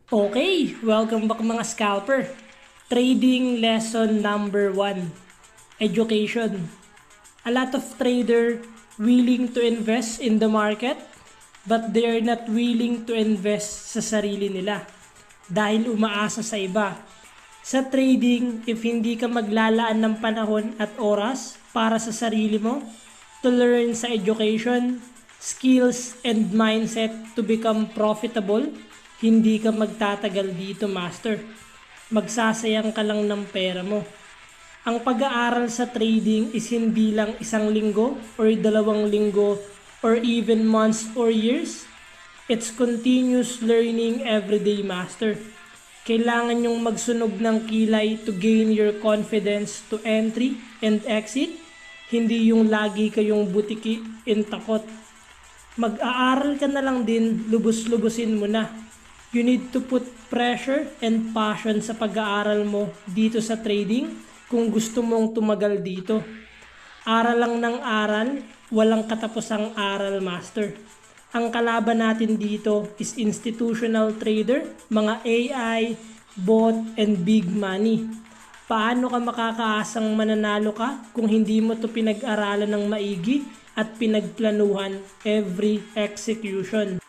Okay, welcome back mga scalper. Trading lesson number 1. Education. A lot of trader willing to invest in the market but they are not willing to invest sa sarili nila dahil umaasa sa iba. Sa trading, if hindi ka maglalaan ng panahon at oras para sa sarili mo to learn sa education, skills, and mindset to become profitable, hindi ka magtatagal dito, master. Magsasayang ka lang ng pera mo. Ang pag-aaral sa trading is hindi lang isang linggo or 2 linggo or even months or years. It's continuous learning everyday, master. Kailangan yung magsunog ng kilay to gain your confidence to entry and exit. Hindi yung lagi kayong butiki and takot. Mag-aaral ka na lang din, lubos-lubusin mo na. You need to put pressure and passion sa pag-aaral mo dito sa trading kung gusto mong tumagal dito. Aral lang ng aral, walang katapusang aral, master. Ang kalaban natin dito is institutional trader, mga AI, bot, and big money. Paano ka makakaasang mananalo ka kung hindi mo to pinag-aralan ng maigi at pinagplanuhan every execution?